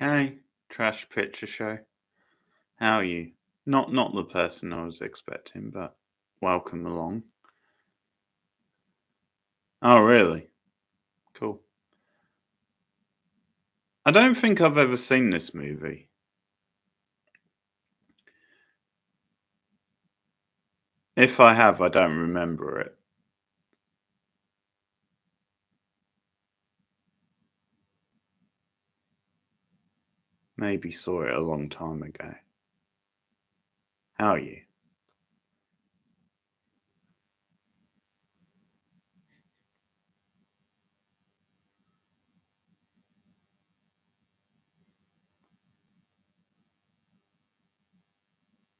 Hey, Trash Picture Show. How are you? Not the person I was expecting, but welcome along. Oh, really? Cool. I don't think I've ever seen this movie. If I have, I don't remember it. Maybe saw it a long time ago. How are you?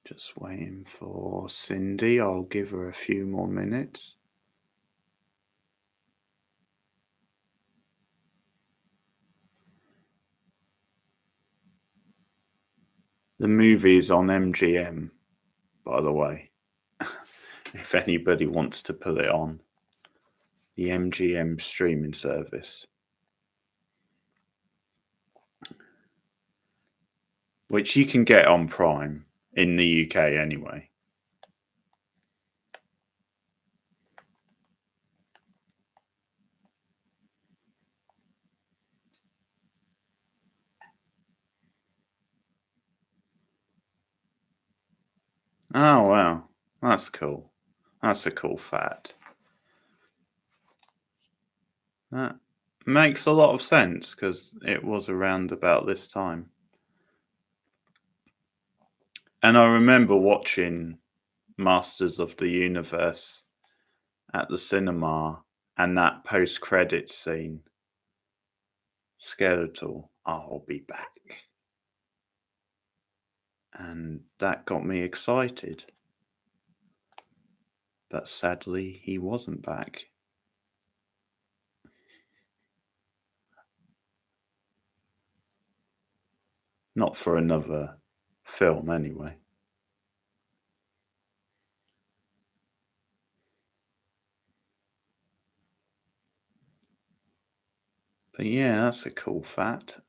Just waiting for Cindy. I'll give her a few more minutes. The movie is on MGM, by the way, if anybody wants to put it on. The MGM streaming service. Which you can get on Prime in the UK anyway. Oh, wow. That's cool. That's a cool fact. That makes a lot of sense because it was around about this time. And I remember watching Masters of the Universe at the cinema and that post-credit scene. Skeletal, I'll be back. And that got me excited. But sadly, he wasn't back. Not for another film, anyway. But yeah, that's a cool fact.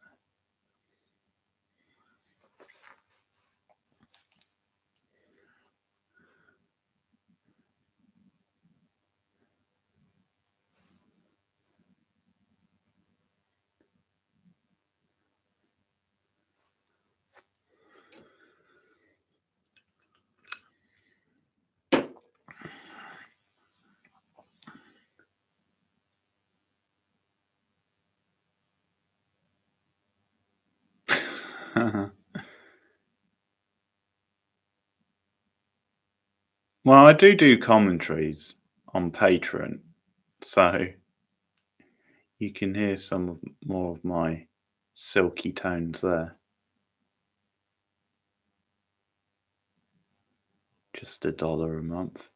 Well, I do commentaries on Patreon, so you can hear more of my silky tones there. Just $1 a month.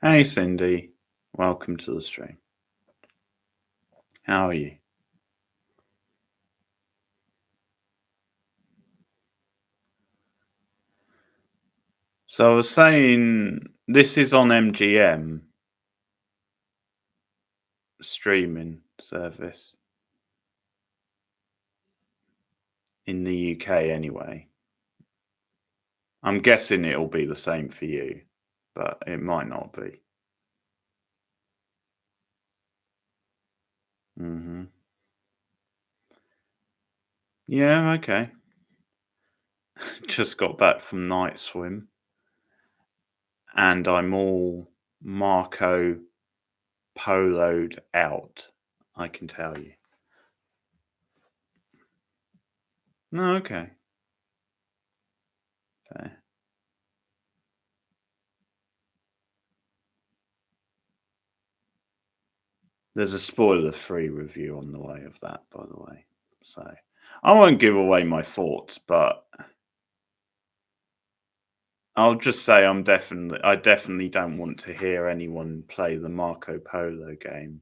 Hey, Cindy. Welcome to the stream. How are you? So I was saying this is on MGM streaming service in the UK anyway. I'm guessing it'll be the same for you, but it might not be. Mm-hmm. Yeah, okay. Just got back from night swim, and I'm all Marco Polo'd out, I can tell you. No, okay. Fair. There's a spoiler-free review on the way of that, by the way. So I won't give away my thoughts, but I'll just say I definitely don't want to hear anyone play the Marco Polo game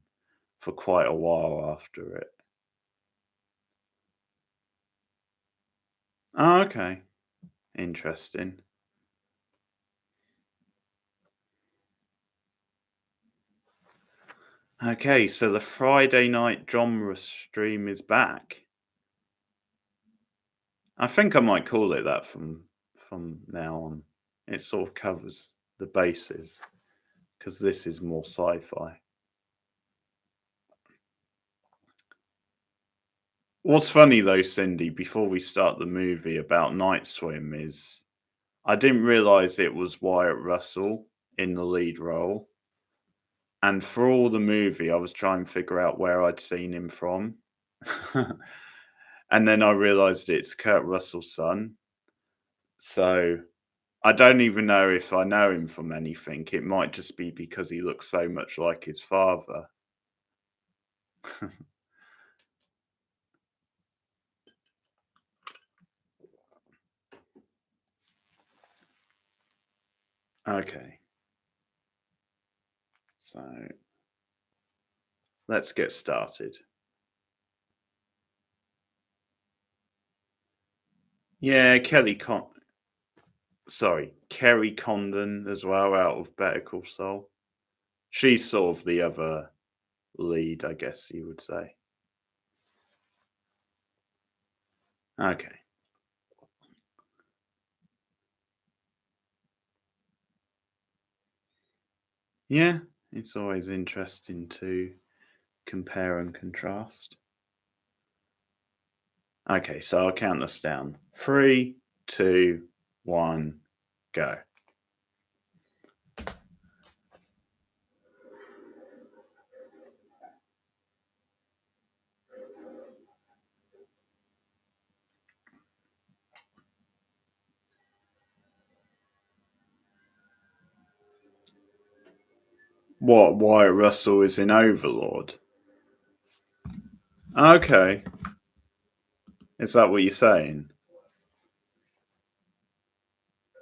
for quite a while after it. Oh, okay. Interesting. Okay, so the Friday night genre stream is back. I think I might call it that from now on. It sort of covers the bases because this is more sci-fi. What's funny though, Cindy, before we start the movie about Night Swim is I didn't realize it was Wyatt Russell in the lead role. And for all the movie, I was trying to figure out where I'd seen him from. And then I realised it's Kurt Russell's son. So I don't even know if I know him from anything. It might just be because he looks so much like his father. Okay. So let's get started. Yeah, Kerry Condon as well, out of Better Call Saul. She's sort of the other lead, I guess you would say. Okay. Yeah, it's always interesting to compare and contrast. Okay, so I'll count us down. 3, 2, 1, go. What, Wyatt Russell is in Overlord? Okay. Is that what you're saying?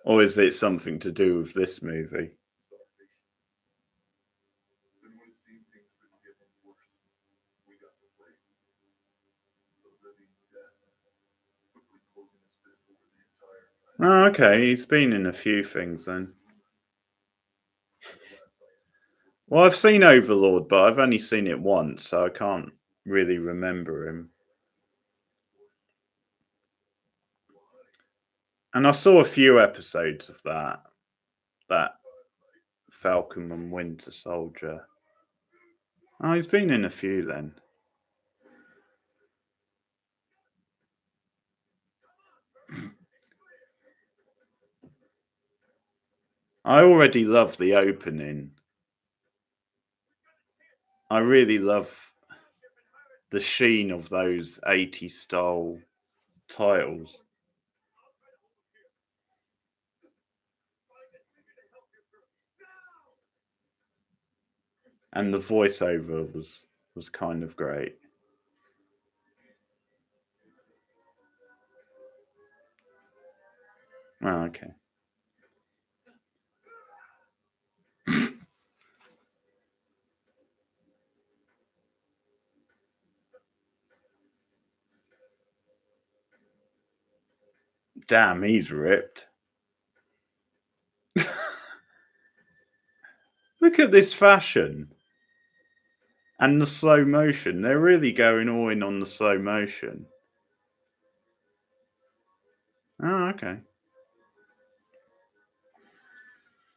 Or is it something to do with this movie? Oh, okay. He's been in a few things then. Well, I've seen Overlord, but I've only seen it once, so I can't really remember him. And I saw a few episodes of that Falcon and Winter Soldier. Oh, he's been in a few then. I already love the opening. I really love the sheen of those 80s style titles. And the voiceover was kind of great. Oh, okay. Damn, he's ripped. Look at this fashion. And the slow motion. They're really going all in on the slow motion. Oh, okay.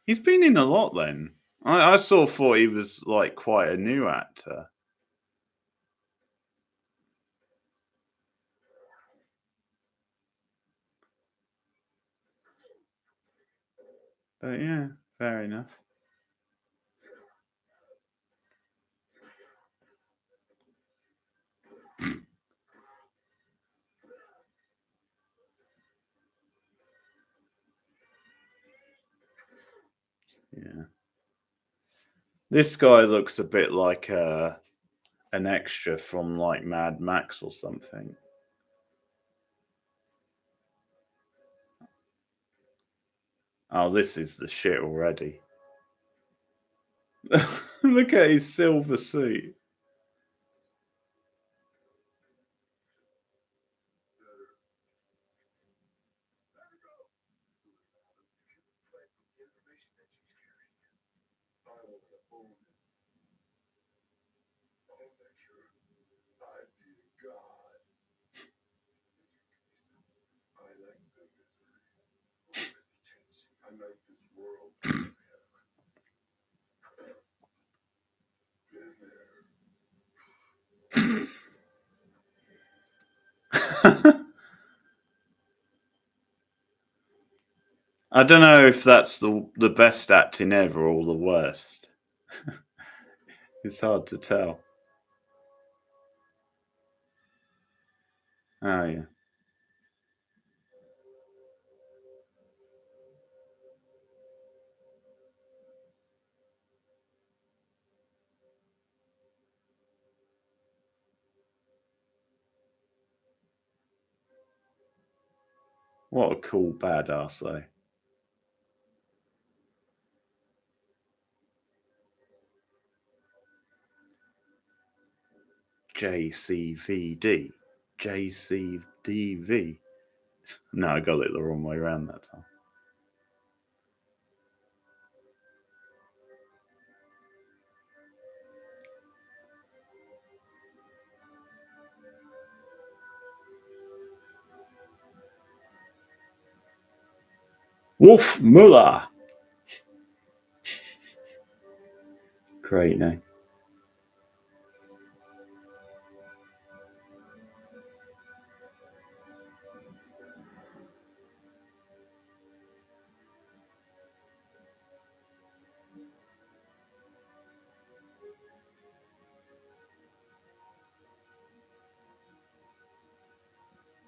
He's been in a lot then. I sort of thought he was like quite a new actor. But yeah, fair enough. Yeah. This guy looks a bit like an extra from like Mad Max or something. Oh, this is the shit already. Look at his silver suit. I don't know if that's the best acting ever or the worst. It's hard to tell. Oh, yeah. What a cool badass, though. JCVD. JCDV. No, I got it the wrong way around that time. Wolf Muller. Great name.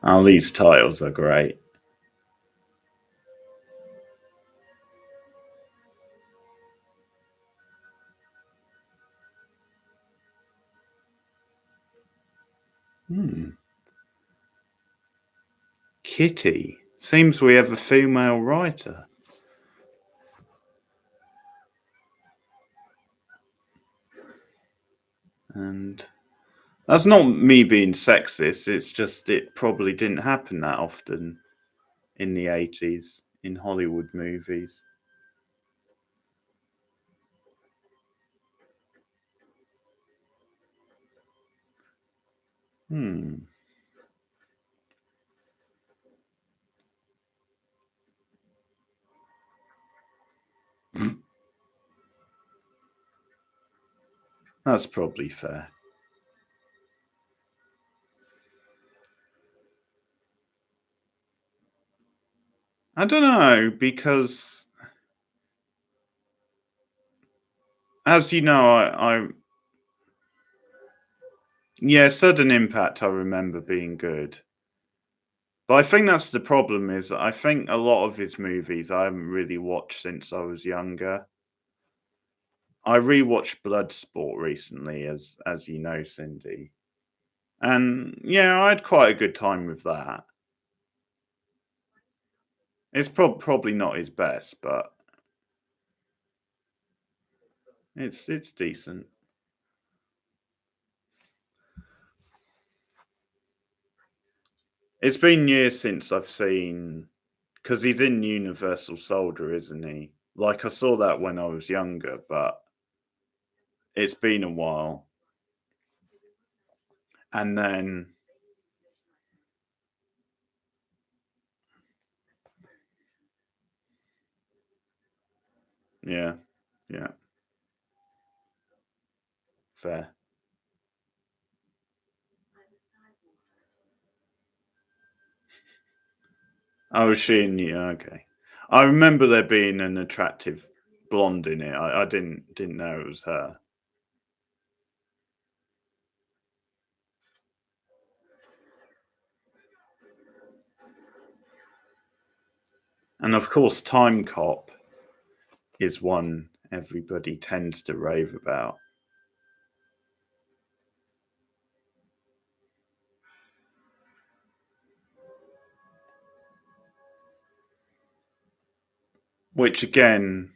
Oh, these titles are great. Kitty. Seems we have a female writer. And that's not me being sexist, it's just it probably didn't happen that often in the 80s in Hollywood movies. That's probably fair. I don't know, because as you know, yeah, Sudden Impact I remember being good. But I think that's the problem is I think a lot of his movies I haven't really watched since I was younger. I rewatched Bloodsport recently, as you know, Cindy. And yeah, I had quite a good time with that. It's probably not his best, but it's decent. It's been years since I've seen, because he's in Universal Soldier, isn't he? Like I saw that when I was younger, but it's been a while. And then yeah, yeah, fair. Oh, was she in? Yeah, okay. I remember there being an attractive blonde in it. I didn't know it was her. And of course, Time Cop is one everybody tends to rave about. Which again,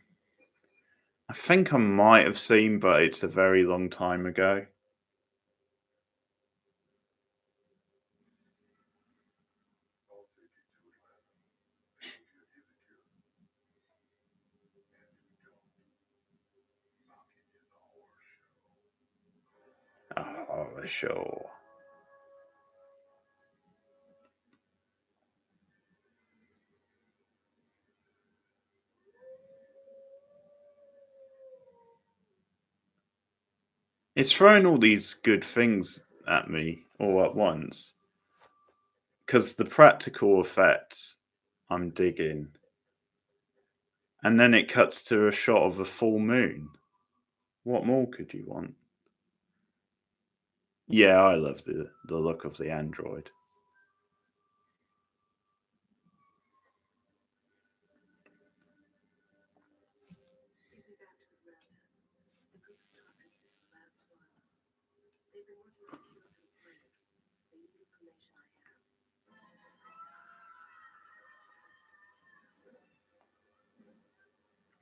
I think I might have seen, but it's a very long time ago. Oh, sure. It's throwing all these good things at me all at once. Because the practical effects I'm digging. And then it cuts to a shot of a full moon. What more could you want? Yeah, I love the look of the android.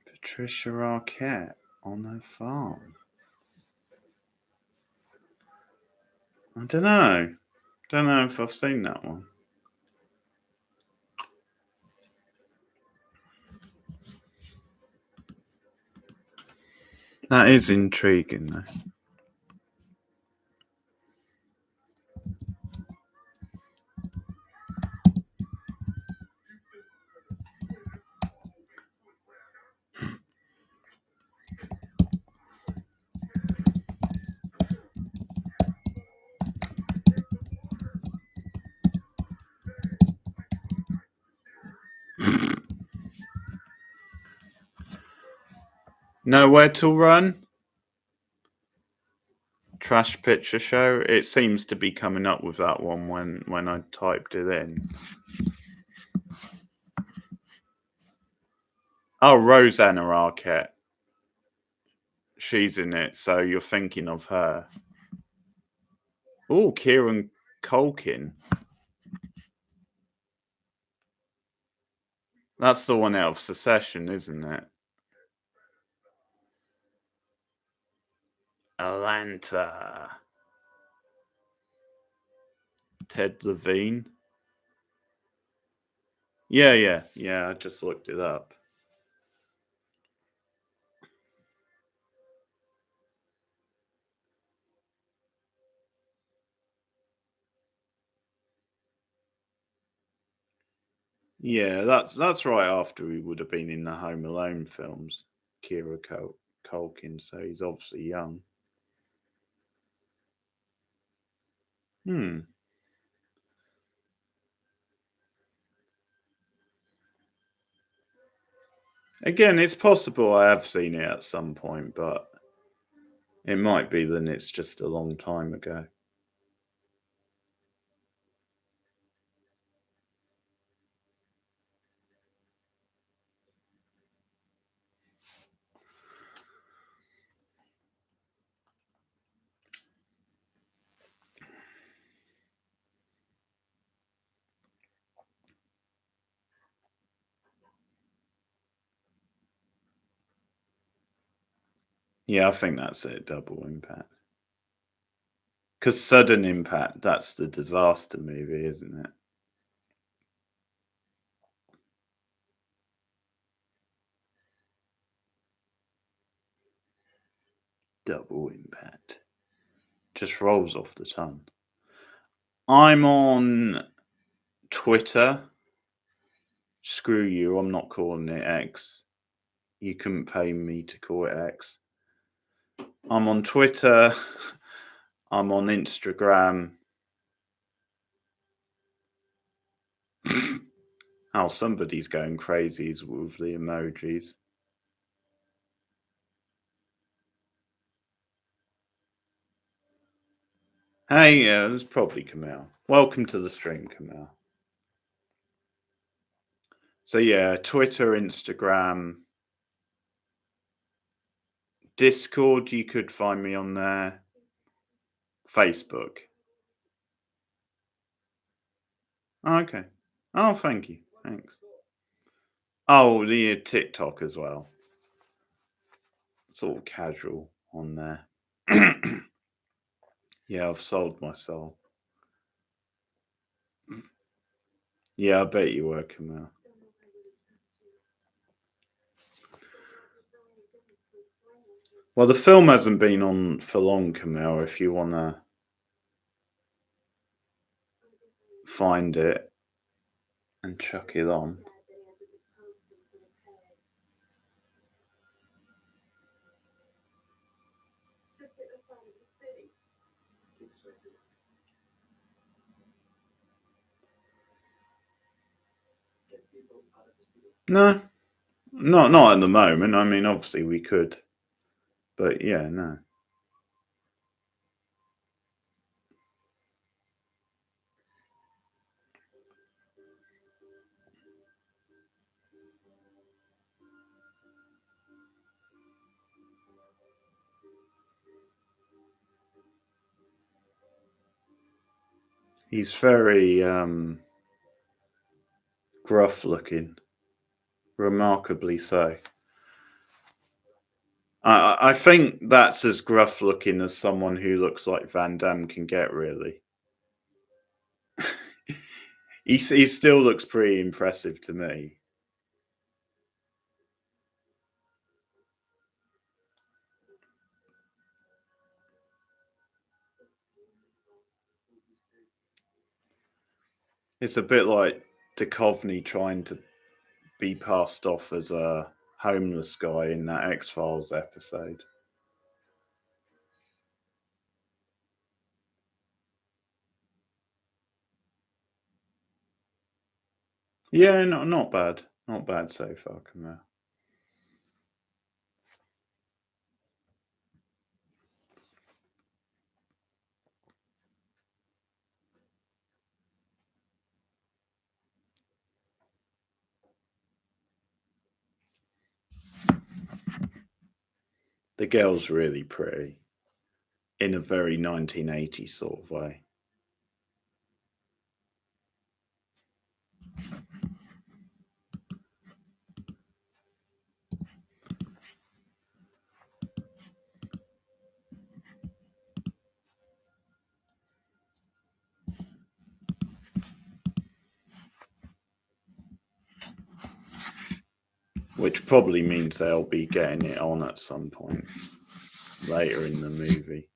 Patricia Arquette on her farm. I don't know. Don't know if I've seen that one. That is intriguing, though. Nowhere to Run? Trash Picture Show? It seems to be coming up with that one when I typed it in. Oh, Rosanna Arquette. She's in it, so you're thinking of her. Oh, Kieran Culkin. That's the one out of Succession, isn't it? Atlanta. Ted Levine. Yeah. I just looked it up. Yeah, that's right after he would have been in the Home Alone films, Culkin. So he's obviously young. Hmm. Again, it's possible I have seen it at some point, but it might be that it's just a long time ago. Yeah, I think that's it. Double Impact. Because Sudden Impact, that's the disaster movie, isn't it? Double Impact. Just rolls off the tongue. I'm on Twitter. Screw you, I'm not calling it X. You couldn't pay me to call it X. I'm on Twitter. I'm on Instagram. Oh, somebody's going crazy with the emojis. Hey, yeah, it's probably Kamal. Welcome to the stream, Kamal. So yeah, Twitter, Instagram, Discord, you could find me on there. Facebook. Oh, okay. Oh, thank you. Thanks. Oh, the TikTok as well. Sort of casual on there. Yeah, I've sold my soul. Yeah, I bet you were, Kamal. Well, the film hasn't been on for long, Kamal. If you want to find it and chuck it on. No, not at the moment. I mean, obviously we could, but yeah, no. He's very gruff looking, remarkably so. I think that's as gruff looking as someone who looks like Van Damme can get, really. He still looks pretty impressive to me. It's a bit like Duchovny trying to be passed off as a homeless guy in that X-Files episode. Yeah, not bad. Not bad so far, Camille. The girl's really pretty, in a very 1980s sort of way. Which probably means they'll be getting it on at some point later in the movie.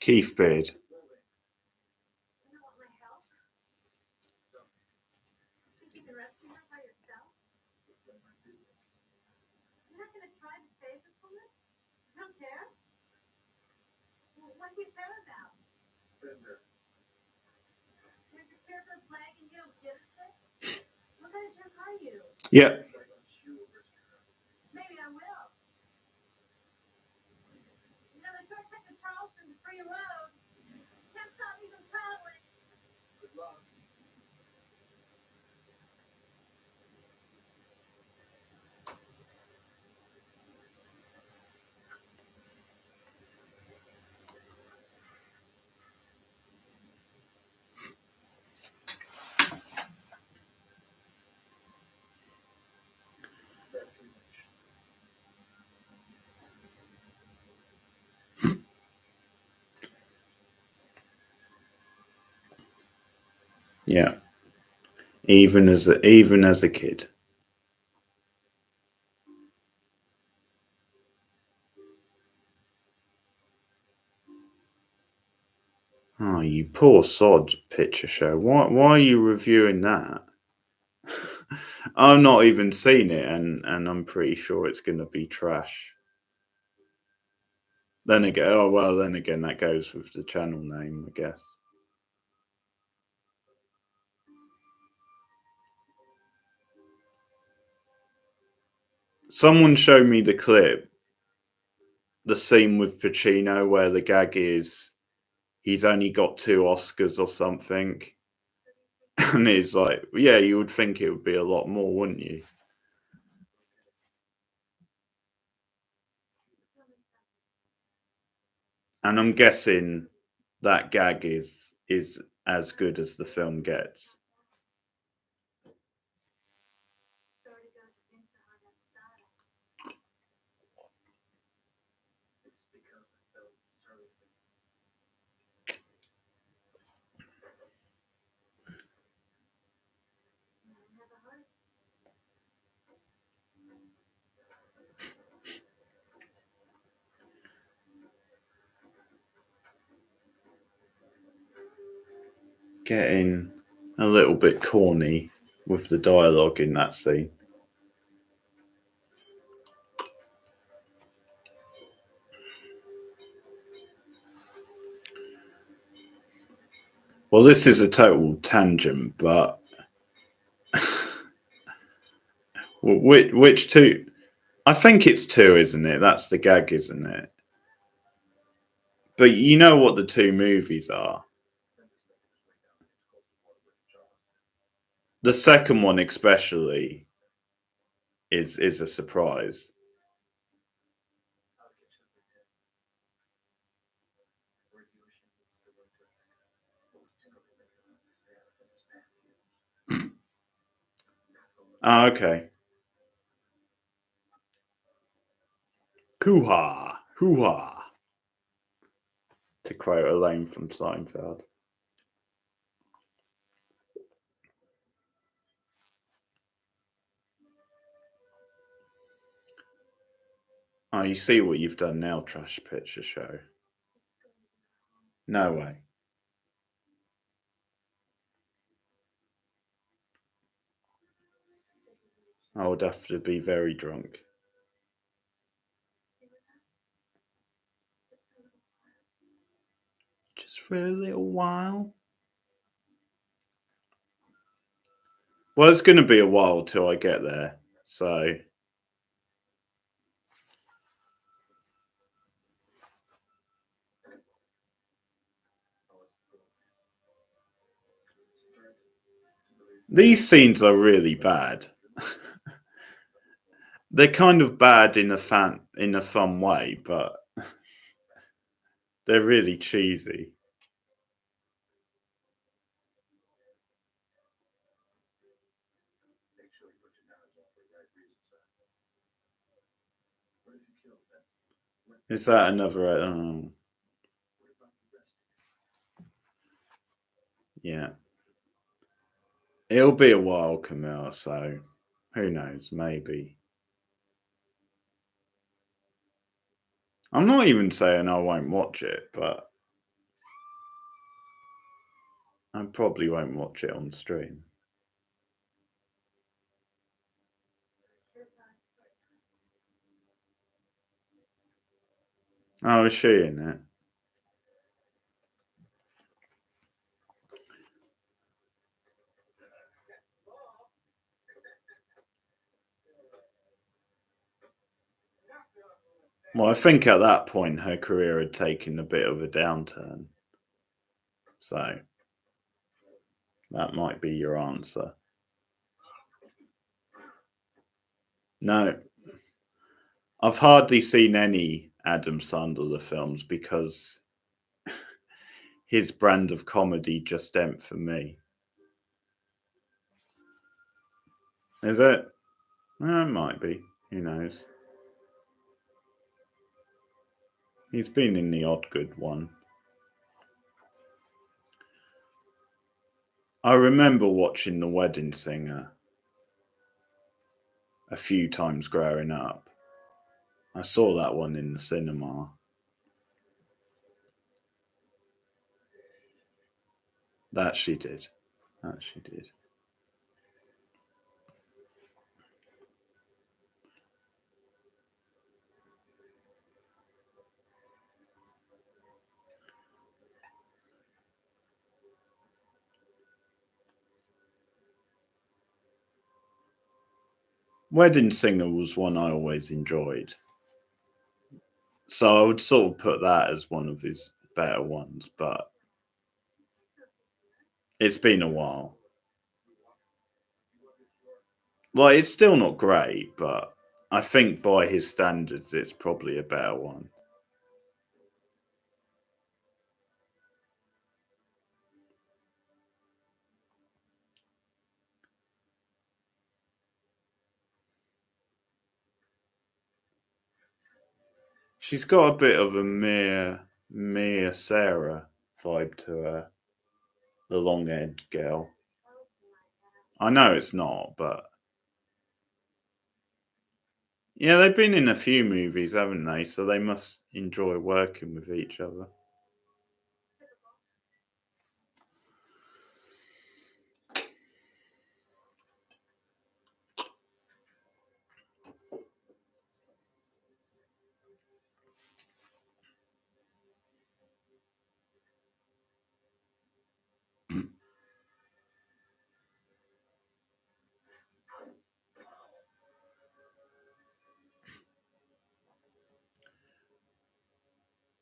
Keith Beard. Yeah. Yeah. Even as a kid. Oh, you poor sod, Picture Show. Why are you reviewing that? I've not even seen it, and I'm pretty sure it's going to be trash. Then again, oh well, then again, that goes with the channel name, I guess. Someone showed me the clip, the scene with Pacino where the gag is he's only got 2 Oscars or something. And it's like, yeah, you would think it would be a lot more, wouldn't you? And I'm guessing that gag is as good as the film gets. Getting a little bit corny with the dialogue in that scene. Well, this is a total tangent, but which two? I think it's two, isn't it? That's the gag, isn't it? But you know what the two movies are. The second one, especially, is a surprise. Ah, okay. Hoo-ha! Hoo-ha! To quote Elaine from Seinfeld. Oh, you see what you've done now, Trash Picture Show. No way. I would have to be very drunk. Just for a little while. Well, it's going to be a while till I get there. So, these scenes are really bad. They're kind of bad in a fun way, but they're really cheesy. Is that another? Yeah. It'll be a while, Camille. So, who knows? Maybe. I'm not even saying I won't watch it, but I probably won't watch it on stream. Oh, is she in it? Well, I think at that point her career had taken a bit of a downturn. So that might be your answer. No, I've hardly seen any Adam Sandler films because his brand of comedy just ain't for me. Is it? It might be. Who knows? He's been in the odd good one. I remember watching The Wedding Singer a few times growing up. I saw that one in the cinema. That she did. That she did. Wedding Singer was one I always enjoyed. So I would sort of put that as one of his better ones, but it's been a while. Like, it's still not great, but I think by his standards, it's probably a better one. She's got a bit of a Mia Sarah vibe to her, the long-haired girl. I know it's not, but yeah, they've been in a few movies, haven't they? So they must enjoy working with each other.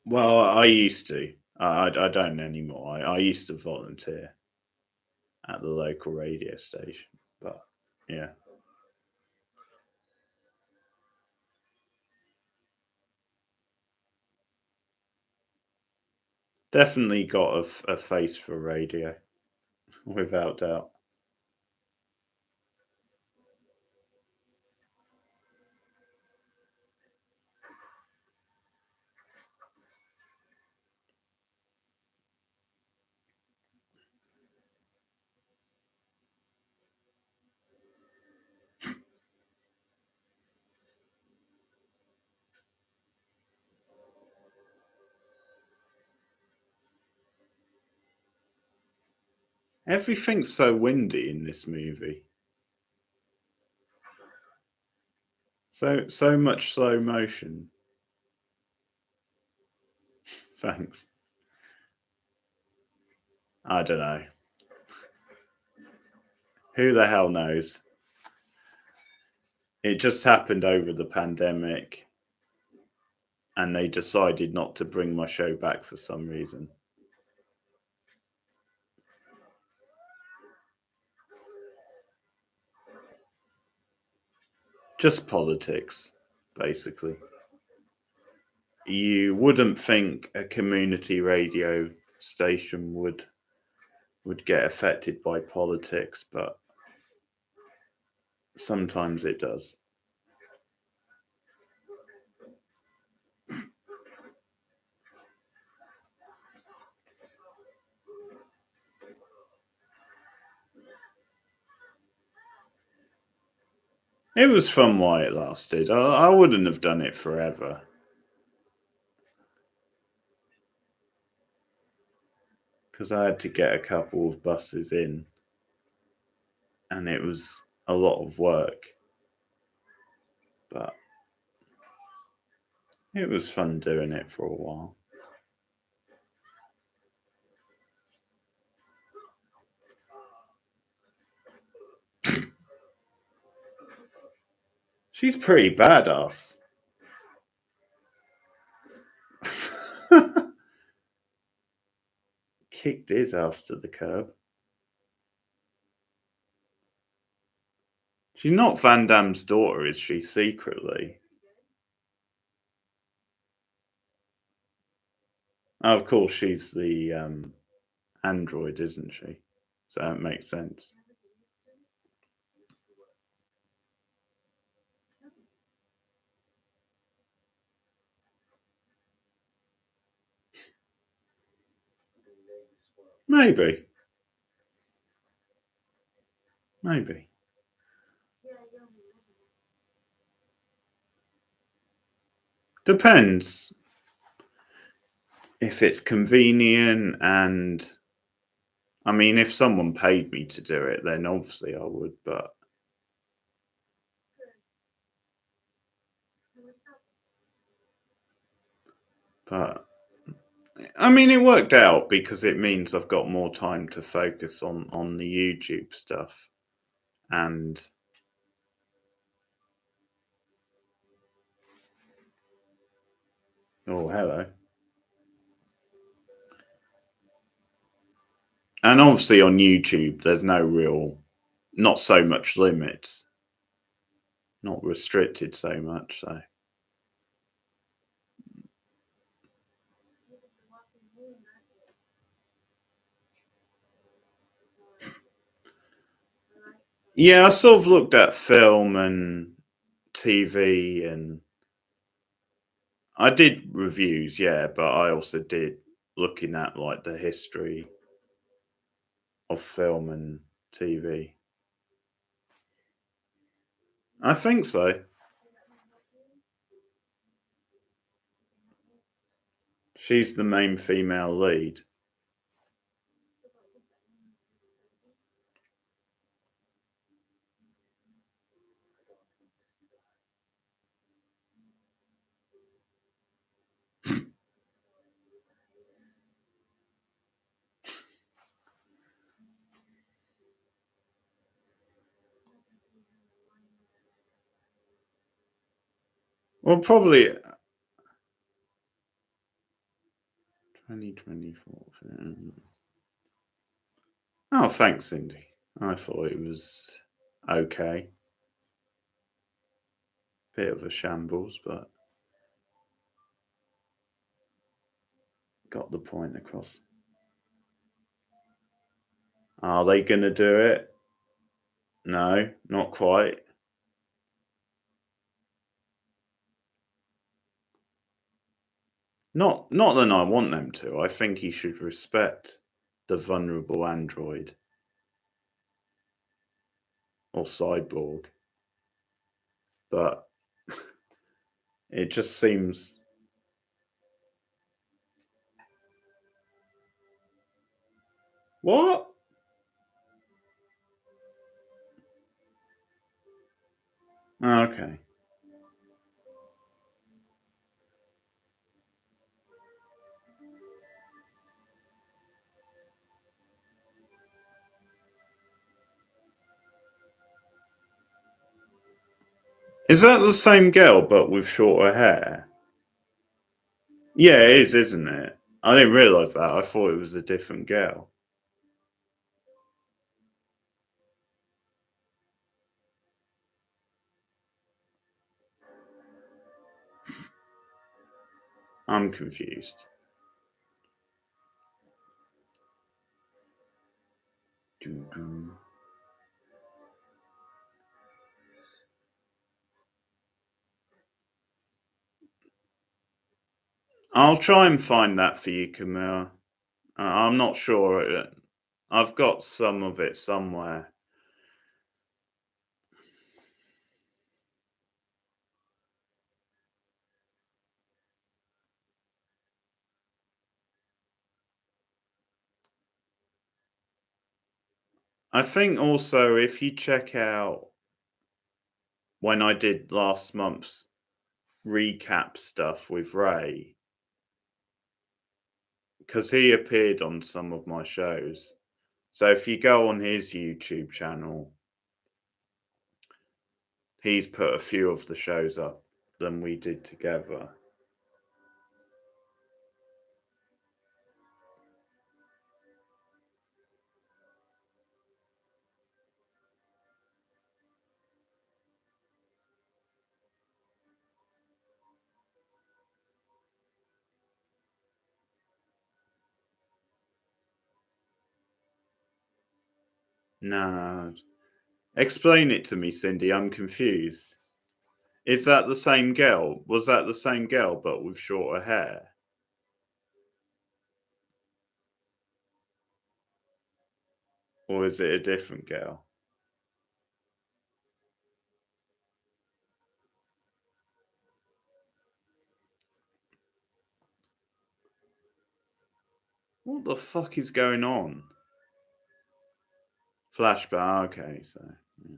Well, I used to. I don't anymore. I used to volunteer at the local radio station, but yeah. Definitely got a face for radio, without doubt. Everything's so windy in this movie. So much slow motion. Thanks. I don't know. Who the hell knows? It just happened over the pandemic, and they decided not to bring my show back for some reason. Just politics, basically. You wouldn't think a community radio station would get affected by politics, but sometimes it does. It was fun while it lasted. I wouldn't have done it forever. Because I had to get a couple of buses in, and it was a lot of work. But it was fun doing it for a while. She's pretty badass. Kicked his ass to the curb. She's not Van Damme's daughter, is she, secretly? Oh, of course, she's the android, isn't she? So that makes sense. Maybe. Maybe. Depends. If it's convenient and I mean, if someone paid me to do it, then obviously I would, but I mean, it worked out because it means I've got more time to focus on the YouTube stuff. And oh, hello. And obviously on YouTube, there's not so much limits, not restricted so much. So yeah, I sort of looked at film and TV, and I did reviews, yeah, but I also did looking at like the history of film and TV. I think so. She's the main female lead. Well, probably 2024. Oh, thanks, Cindy. I thought it was okay. Bit of a shambles, but got the point across. Are they going to do it? No, not quite. Not that I want them to. I think he should respect the vulnerable android or cyborg. But it just seems what? Okay. Is that the same girl but with shorter hair? Yeah, it is, isn't it? I didn't realise that. I thought it was a different girl. I'm confused. I'll try and find that for you, Camilla. I'm not sure. I've got some of it somewhere. I think also if you check out when I did last month's recap stuff with Ray, because he appeared on some of my shows. So if you go on his YouTube channel, he's put a few of the shows up than we did together. No. Explain it to me, Cindy. I'm confused. Is that the same girl? Was that the same girl but with shorter hair? Or is it a different girl? What the fuck is going on? Flashback. Okay, so yeah.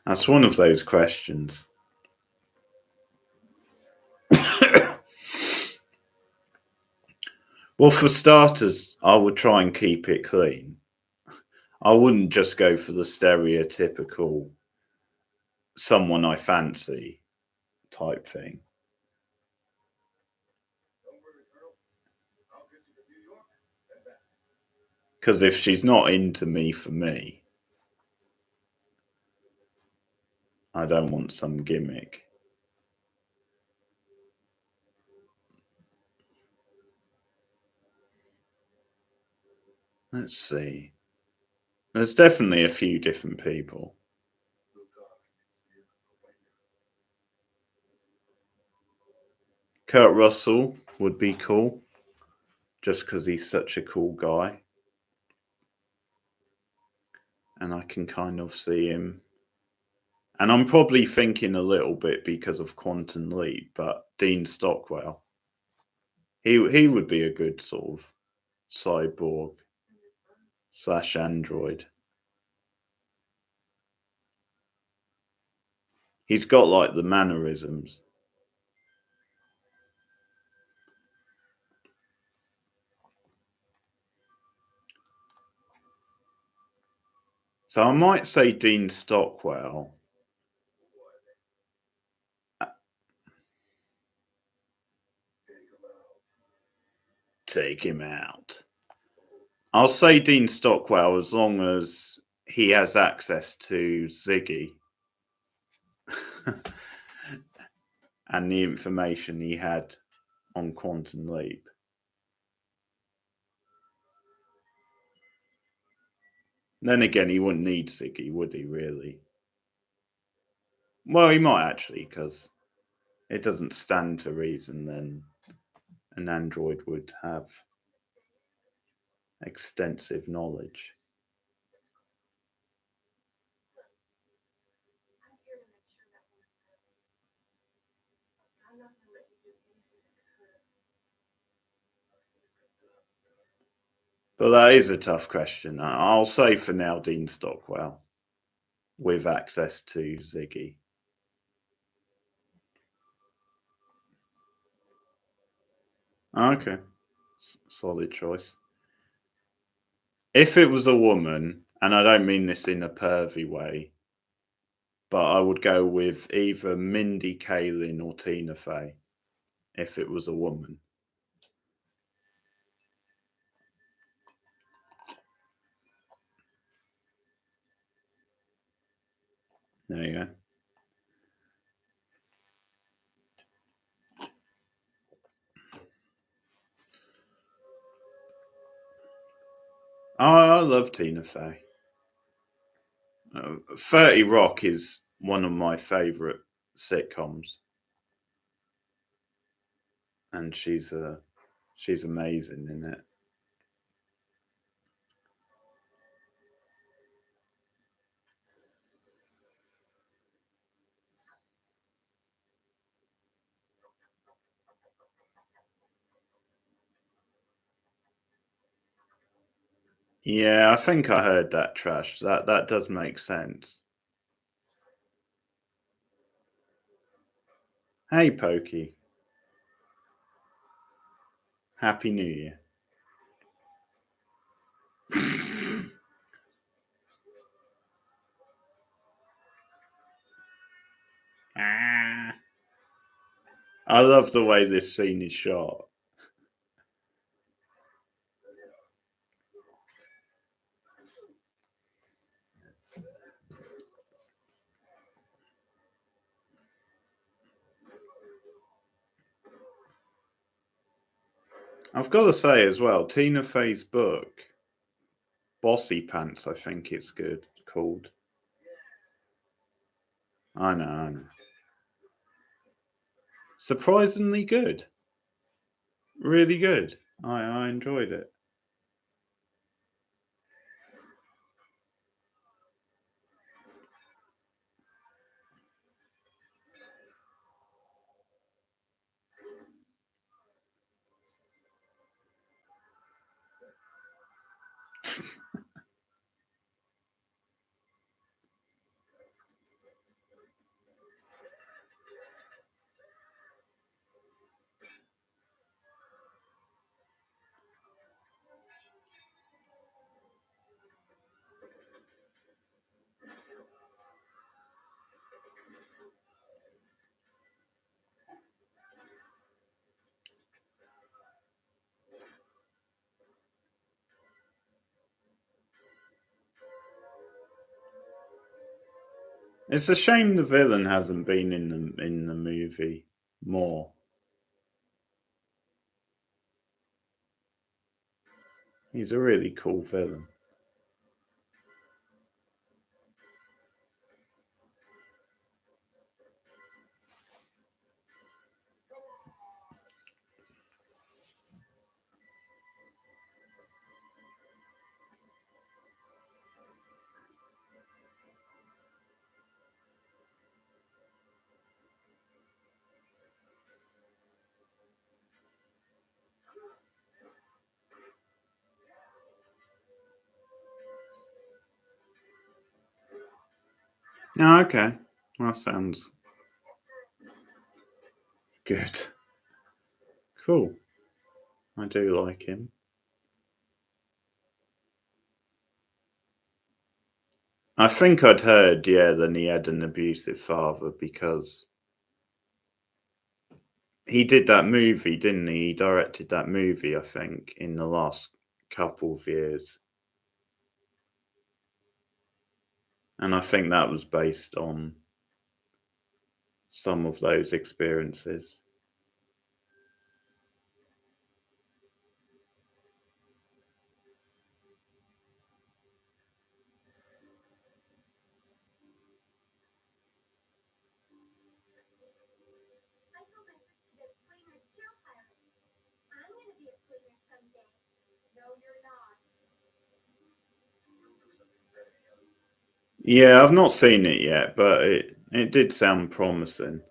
That's one of those questions. Well, for starters, I would try and keep it clean. I wouldn't just go for the stereotypical someone I fancy type thing. Because if she's not into me for me, I don't want some gimmick. Let's see. There's definitely a few different people. Kurt Russell would be cool, just because he's such a cool guy. And I can kind of see him. And I'm probably thinking a little bit because of Quantum Leap, but Dean Stockwell. He would be a good sort of cyborg / android. He's got like the mannerisms. So I might say Dean Stockwell. Take him out. I'll say Dean Stockwell as long as he has access to Ziggy and the information he had on Quantum Leap. Then again, he wouldn't need Ziggy, would he, really? Well, he might actually, because it doesn't stand to reason then an android would have extensive knowledge. But that is a tough question. I'll say for now Dean Stockwell with access to Ziggy. Okay, solid choice. If it was a woman, and I don't mean this in a pervy way, but I would go with either Mindy Kaling or Tina Fey if it was a woman. There you go. Oh, I love Tina Fey. 30 Rock is one of my favourite sitcoms, and she's amazing in it. Yeah, I think I heard that trash. That does make sense. Hey, Pokey. Happy New Year. Ah. I love the way this scene is shot. I've got to say as well, Tina Fey's book, Bossy Pants, I think it's called. I know. Surprisingly good. Really good. I enjoyed it. It's a shame the villain hasn't been in the movie more. He's a really cool villain. Oh, okay. That sounds good. Cool. I do like him. I think I'd heard, yeah, that he had an abusive father because he did that movie, didn't he? He directed that movie, I think, in the last couple of years. And I think that was based on some of those experiences. Yeah, I've not seen it yet, but it did sound promising.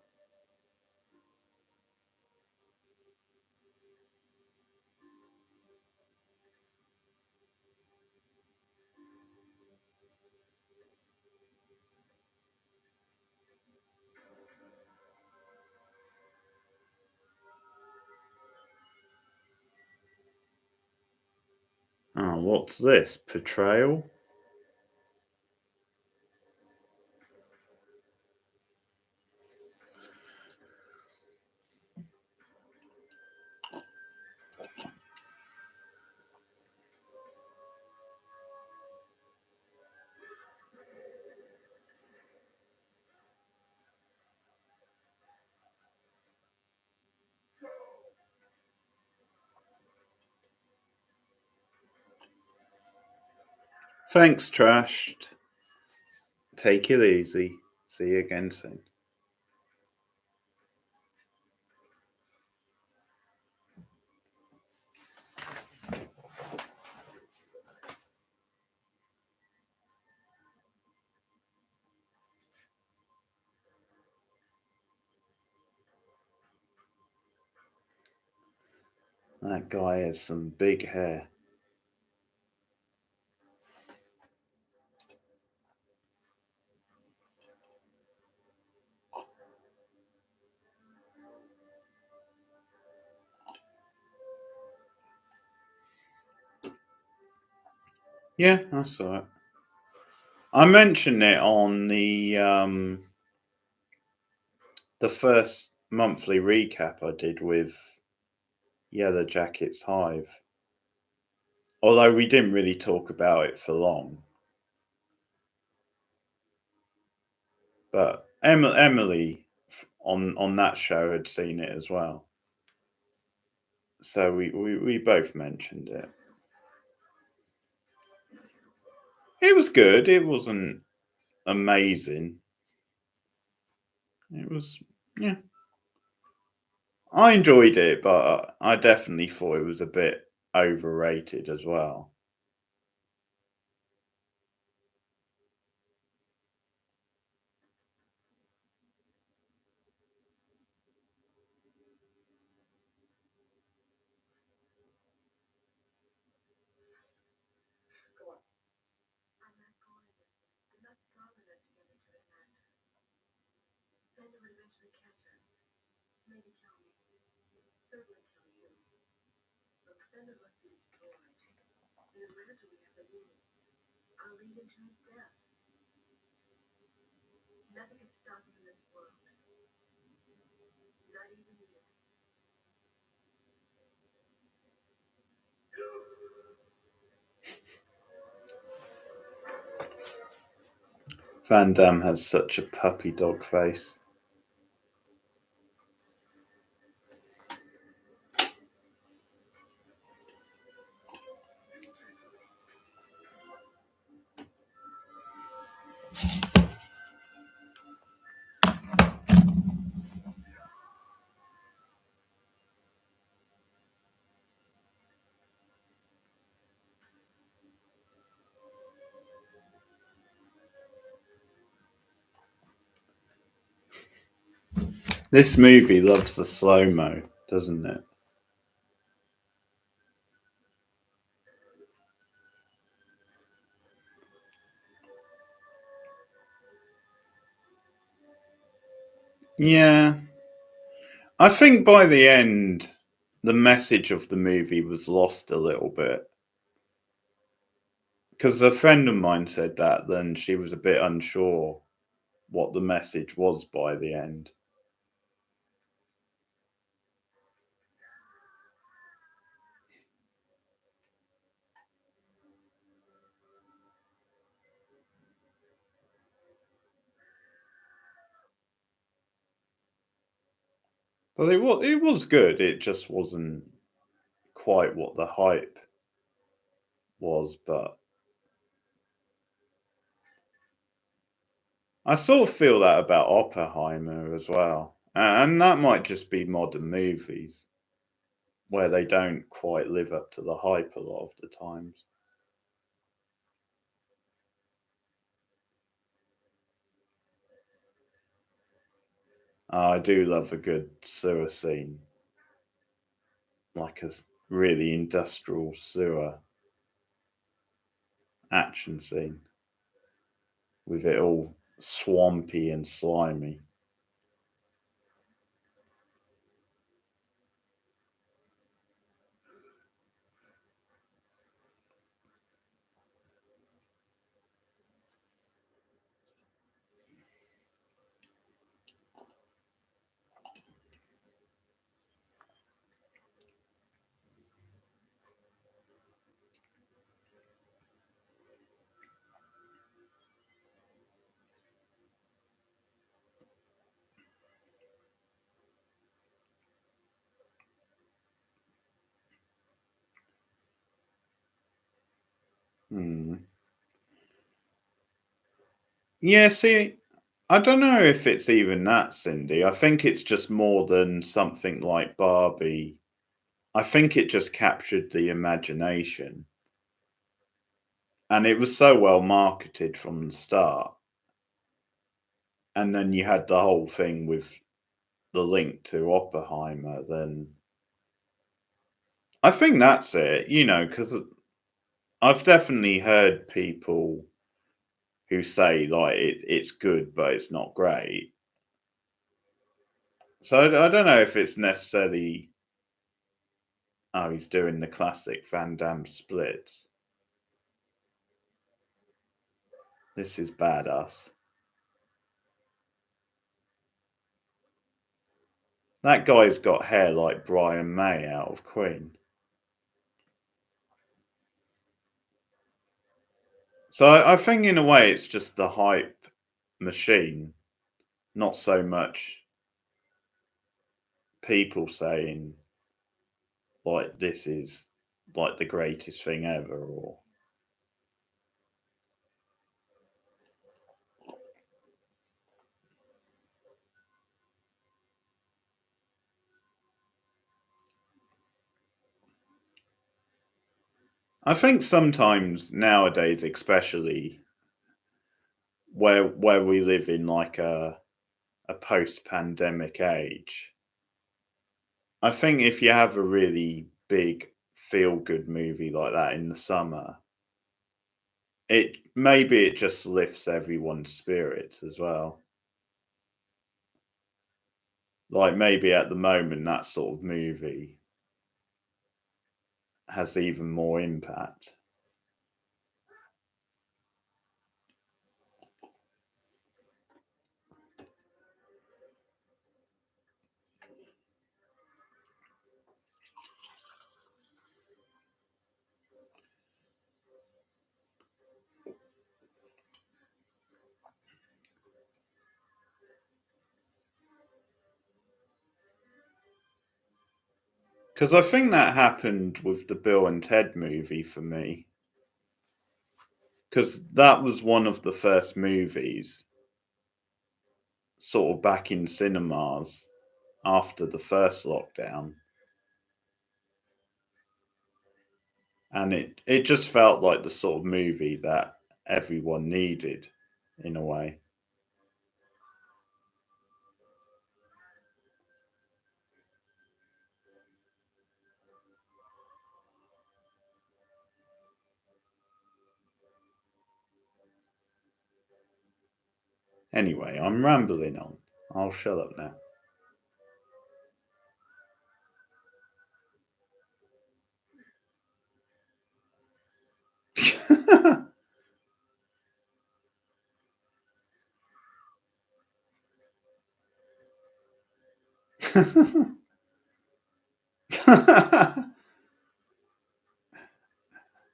Oh, what's this? Portrayal? Thanks, Trashed. Take it easy. See you again soon. That guy has some big hair. Yeah, that's all right. I mentioned it on the first monthly recap I did with Yellow Jackets Hive. Although we didn't really talk about it for long. But Emily on that show had seen it as well. So we both mentioned it. It was good. It wasn't amazing. It was, yeah. I enjoyed it, but I definitely thought it was a bit overrated as well. Van Damme has such a puppy dog face. This movie loves the slow-mo, doesn't it? Yeah. I think by the end, the message of the movie was lost a little bit. Because a friend of mine said that, then she was a bit unsure what the message was by the end. But it was good. It just wasn't quite what the hype was. But I sort of feel that about Oppenheimer as well, and that might just be modern movies where they don't quite live up to the hype a lot of the times. I do love a good sewer scene, like a really industrial sewer action scene with it all swampy and slimy. Hmm. Yeah, see, I don't know if it's even that, Cindy. I think it's just more than something like Barbie. I think it just captured the imagination. And it was so well marketed from the start. And then you had the whole thing with the link to Oppenheimer. Then I think that's it, because I've definitely heard people who say, like, it's good, but it's not great. So I don't know if it's necessarily, oh, he's doing the classic Van Damme splits. This is badass. That guy's got hair like Brian May out of Queen. So I think in a way it's just the hype machine, not so much people saying like this is like the greatest thing ever, or I think sometimes nowadays, especially where we live in like a post-pandemic age, I think if you have a really big feel-good movie like that in the summer, it just lifts everyone's spirits as well. Like maybe at the moment that sort of movie has even more impact. Because I think that happened with the Bill and Ted movie for me. Because that was one of the first movies sort of back in cinemas after the first lockdown. And it just felt like the sort of movie that everyone needed in a way. Anyway, I'm rambling on. I'll shut up now.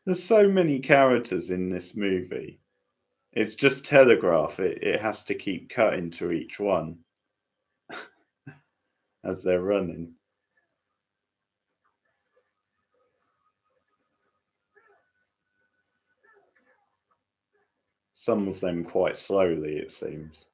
There's so many characters in this movie. It's just telegraph. It has to keep cutting to each one as they're running. Some of them quite slowly, it seems.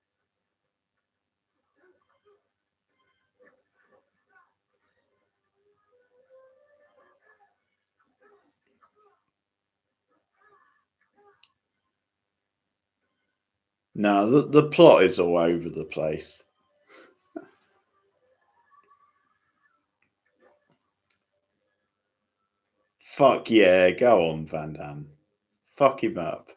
No, the plot is all over the place. Fuck yeah, go on, Van Damme. Fuck him up.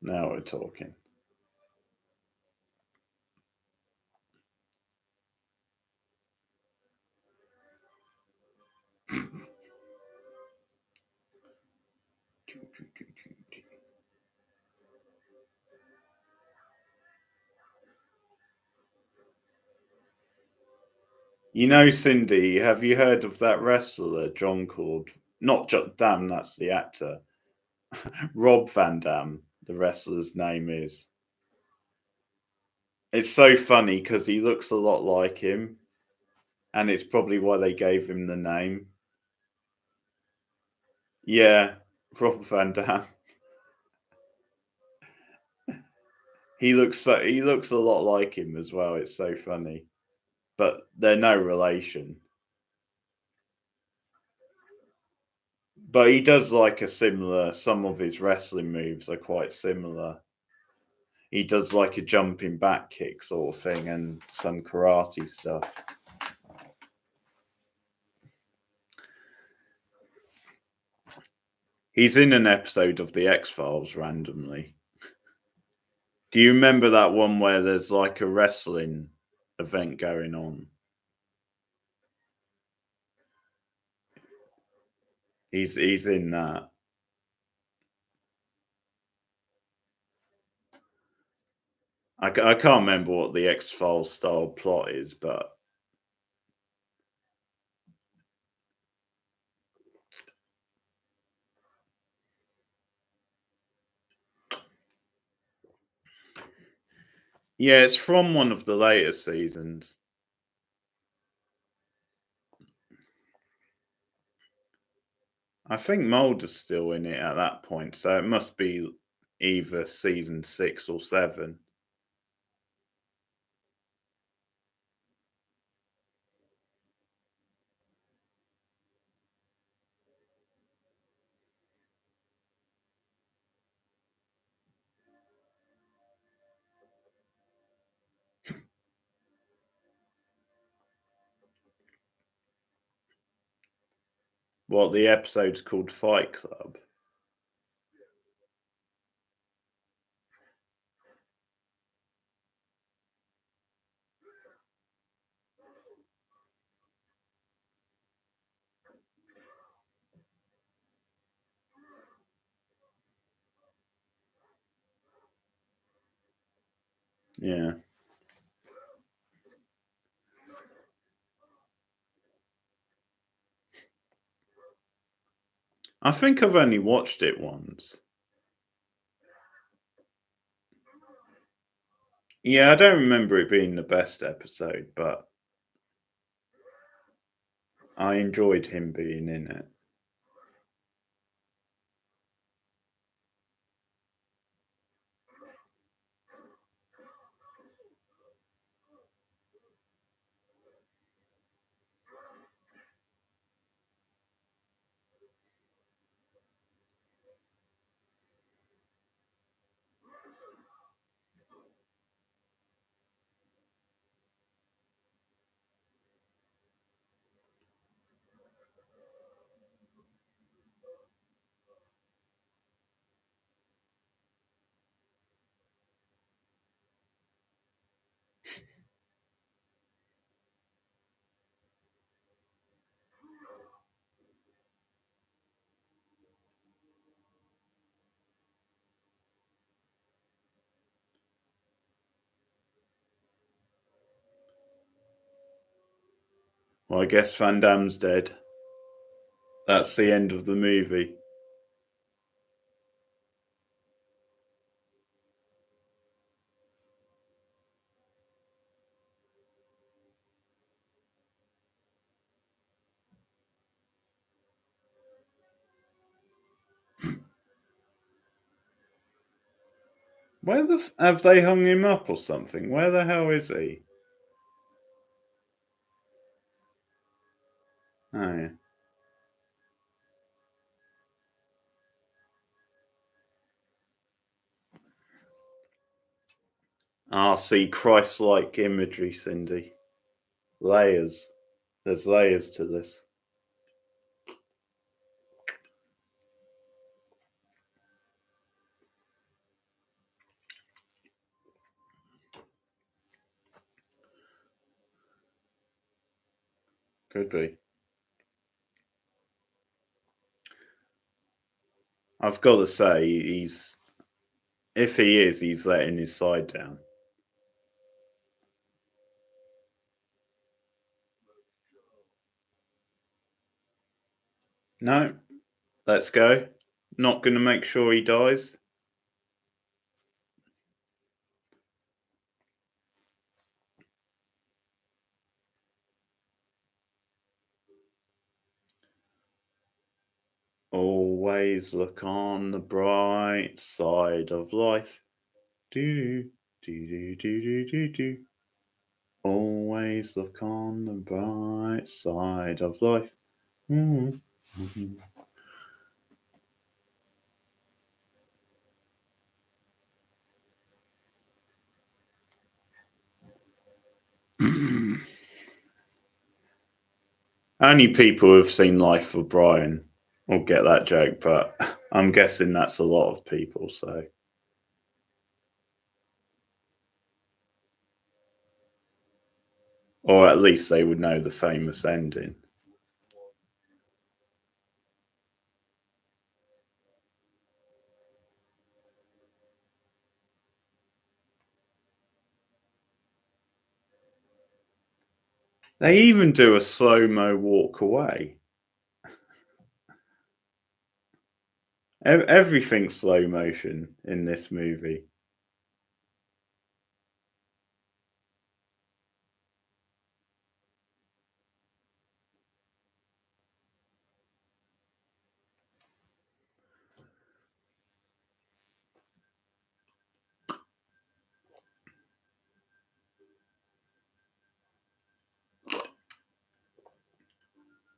Now we're talking. You know, Cindy, have you heard of that wrestler, John called, not John, damn, that's the actor, Rob Van Dam, the wrestler's name is. It's so funny because he looks a lot like him, and it's probably why they gave him the name. Yeah, Rob Van Dam. He looks a lot like him as well. It's so funny, but they're no relation. But he does like a similar. Some of his wrestling moves are quite similar. He does like a jumping back kick sort of thing and some karate stuff. He's in an episode of The X-Files randomly. Do you remember that one where there's like a wrestling event going on? He's in that. I can't remember what the X-Files style plot is, but yeah, it's from one of the later seasons. I think Mulder's still in it at that point, so it must be either season 6 or 7. What, the episode's called Fight Club? Yeah. I think I've only watched it once. Yeah, I don't remember it being the best episode, but I enjoyed him being in it. Well, I guess Van Damme's dead. That's the end of the movie. Where have they hung him up or something? Where the hell is he? Oh, yeah. Ah, see, Christ-like imagery, Cindy. Layers. There's layers to this. Could be. I've got to say, if he is, he's letting his side down. No, let's go. Not going to make sure he dies. Always look on the bright side of life. Do do do do do do do. Always look on the bright side of life. Mm-hmm. Only people who've seen Life of Brian will get that joke, but I'm guessing that's a lot of people. So Or at least they would know the famous ending. They even do a slow-mo walk away. Everything's slow motion in this movie.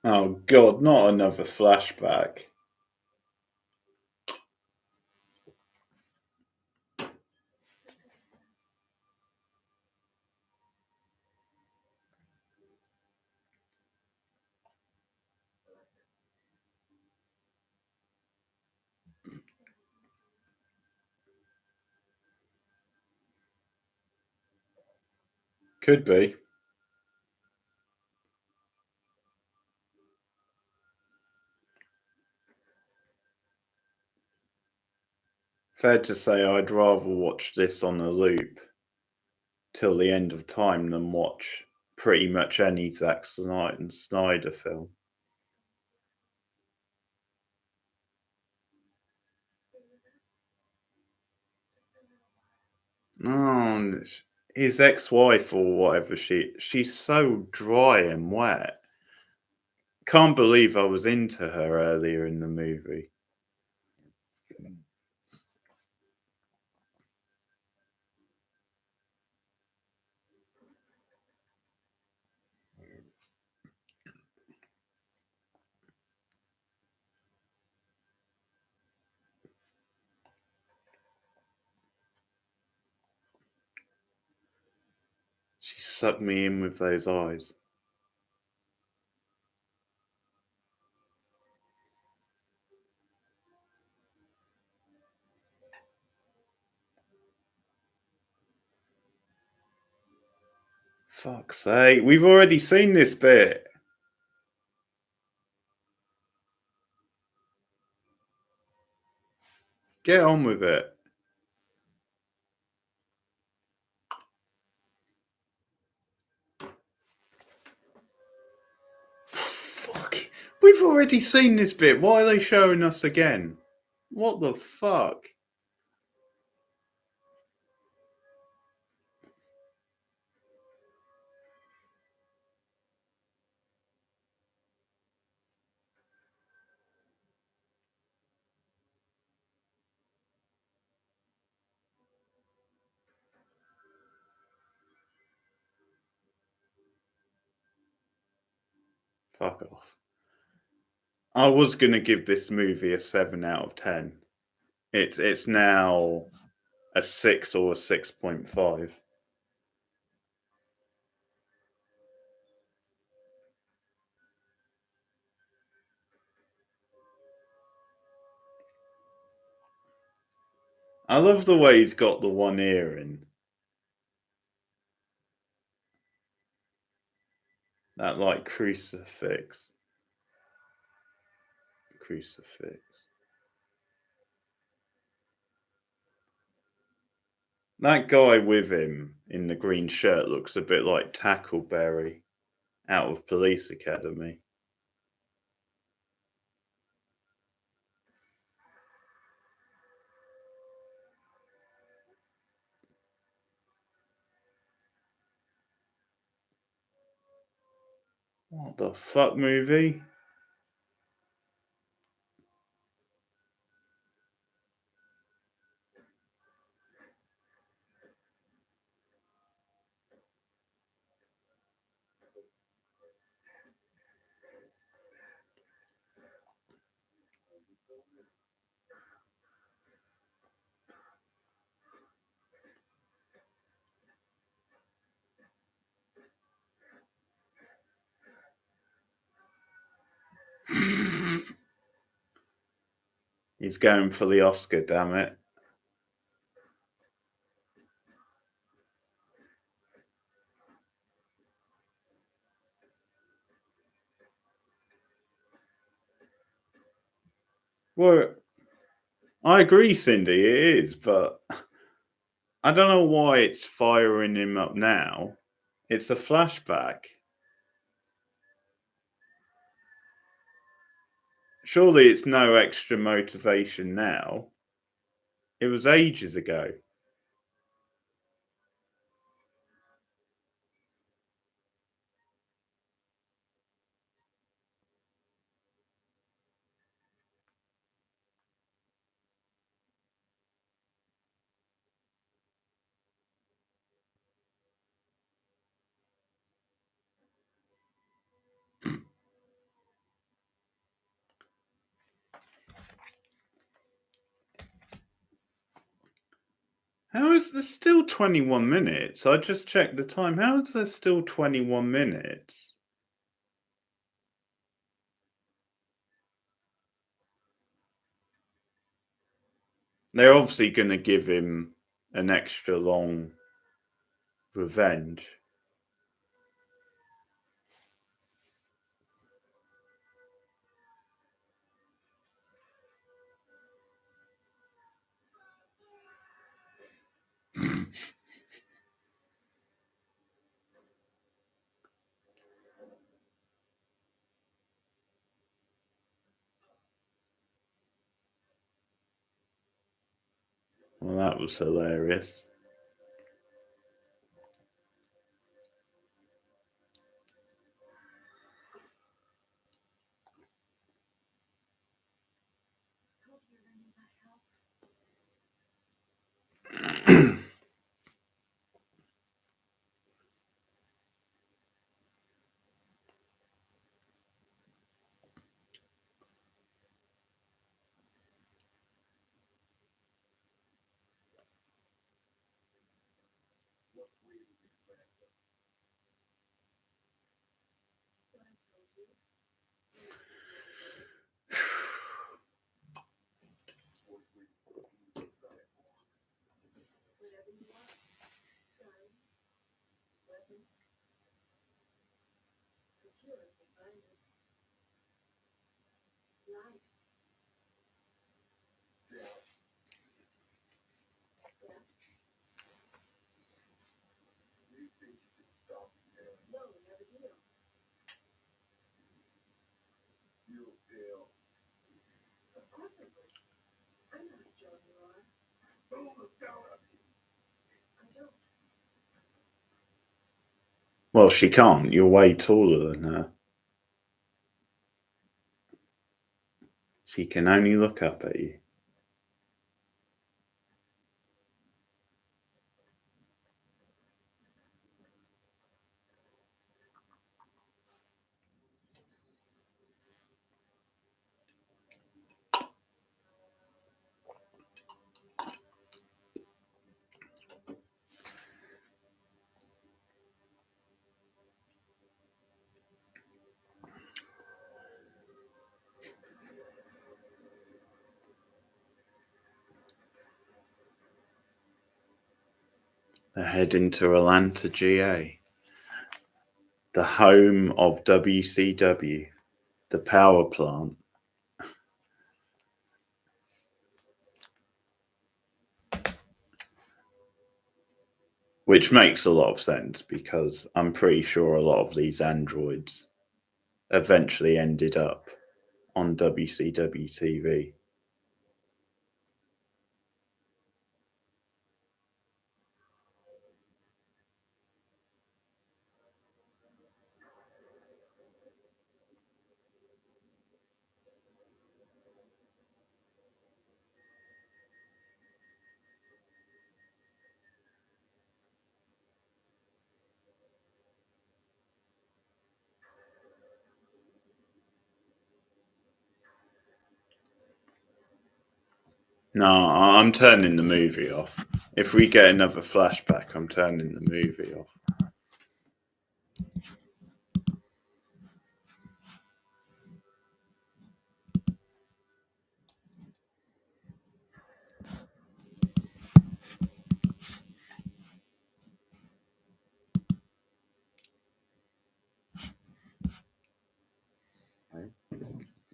Oh god, not another flashback. Could be. Fair to say I'd rather watch this on a loop till the end of time than watch pretty much any Zack Snyder film. Oh, his ex-wife or whatever, she's so dry and wet. Can't believe I was into her earlier in the movie. She sucked me in with those eyes. Fuck's sake, we've already seen this bit. Get on with it. Fuck. We've already seen this bit. Why are they showing us again? What the fuck? Fuck off. I was gonna give this movie a 7 out of 10. It's now a 6 or a 6.5. I love the way he's got the one ear in. That like crucifix. Crucifix. That guy with him in the green shirt looks a bit like Tackleberry out of Police Academy. What the fuck movie? He's going for the Oscar, damn it. Well, I agree, Cindy, it is, but I don't know why it's firing him up now. It's a flashback. Surely it's no extra motivation now. It was ages ago. How is there still 21 minutes? I just checked the time. How is there still 21 minutes? They're obviously going to give him an extra long revenge. Well, that was hilarious. Well, she can't. You're way taller than her. She can only look up at you. They're heading to Atlanta, GA, the home of WCW, the power plant. Which makes a lot of sense because I'm pretty sure a lot of these androids eventually ended up on WCW TV. No, I'm turning the movie off. If we get another flashback, I'm turning the movie off.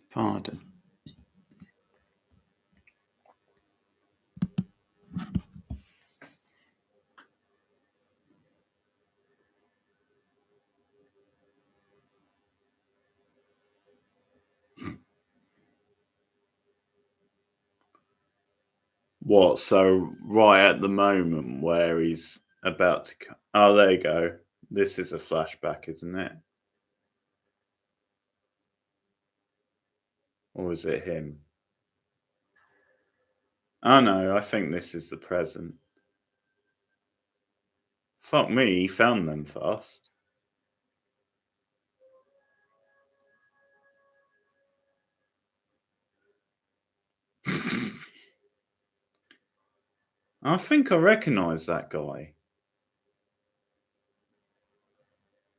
Pardon. What? So right at the moment where he's about to. Oh, there you go. This is a flashback, isn't it? Or is it him? Oh no, I think this is the present. Fuck me, he found them fast. I think I recognise that guy.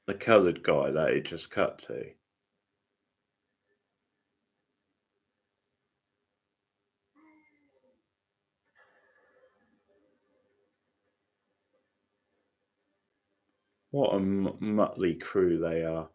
The coloured guy that he just cut to. What a motley crew they are.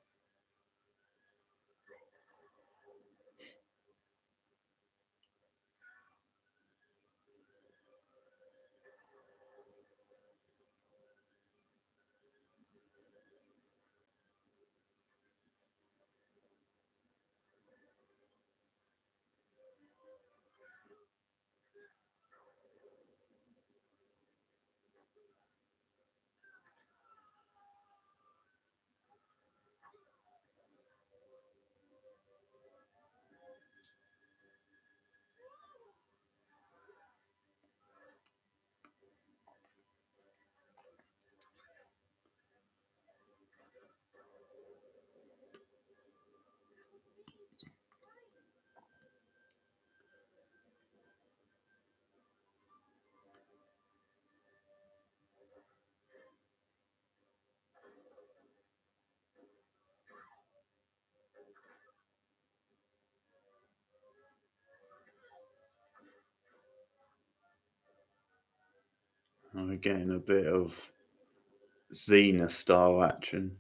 We're getting a bit of Xena style action.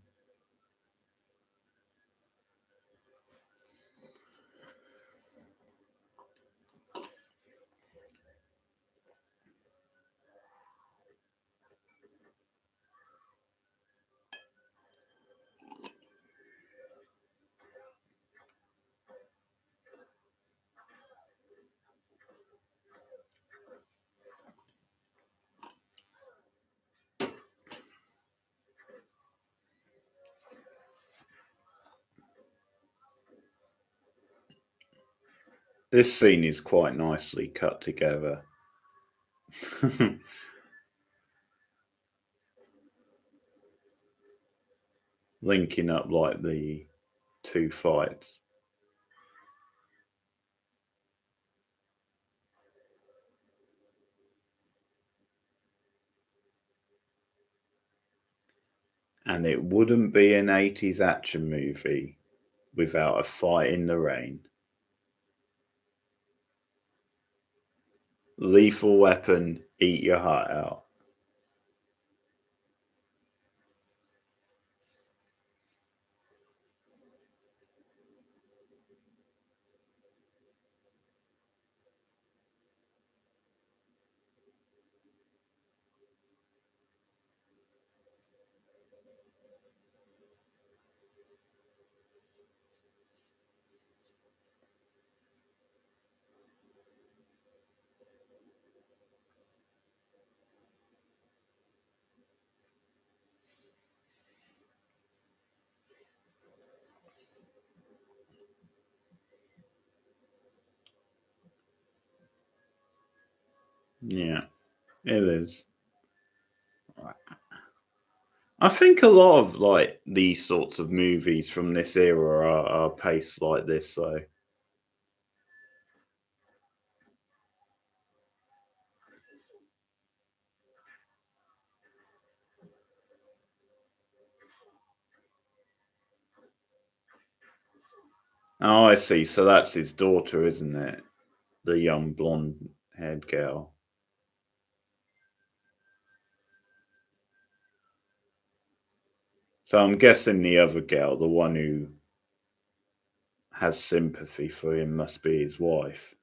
This scene is quite nicely cut together. Linking up like the two fights. And it wouldn't be an 80s action movie without a fight in the rain. Lethal Weapon, eat your heart out. Yeah, it is. I think a lot of like these sorts of movies from this era are paced like this, though. Oh, I see. So that's his daughter, isn't it? The young blonde haired girl. So I'm guessing the other girl, the one who has sympathy for him, must be his wife.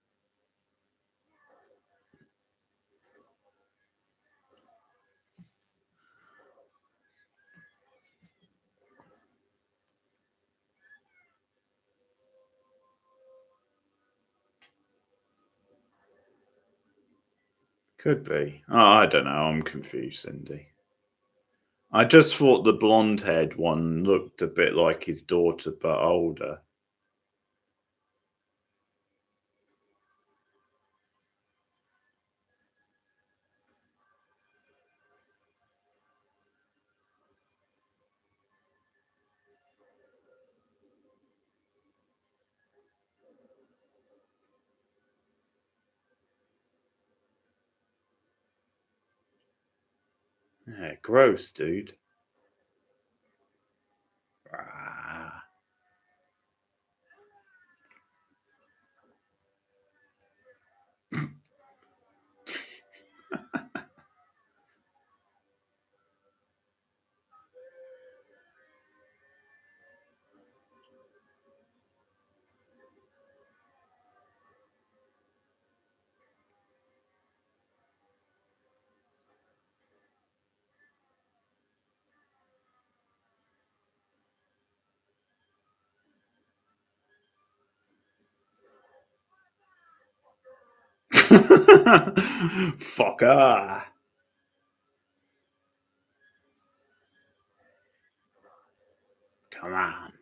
Could be. Oh, I don't know. I'm confused, Cindy. I just thought the blonde-haired one looked a bit like his daughter, but older. Yeah, gross, dude. Ah. Fucker. Come on.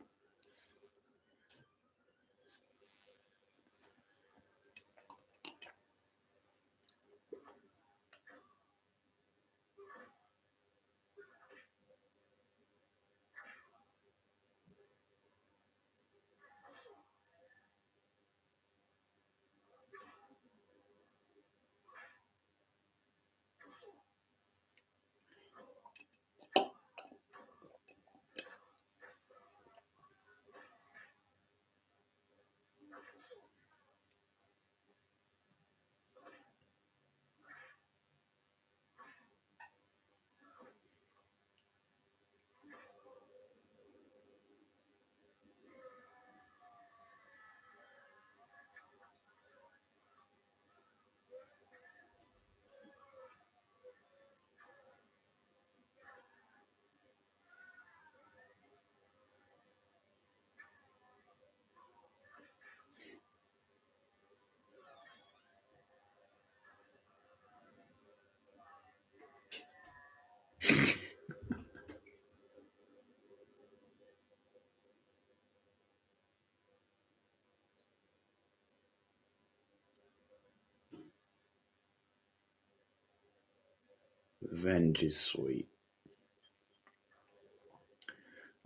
Revenge is sweet.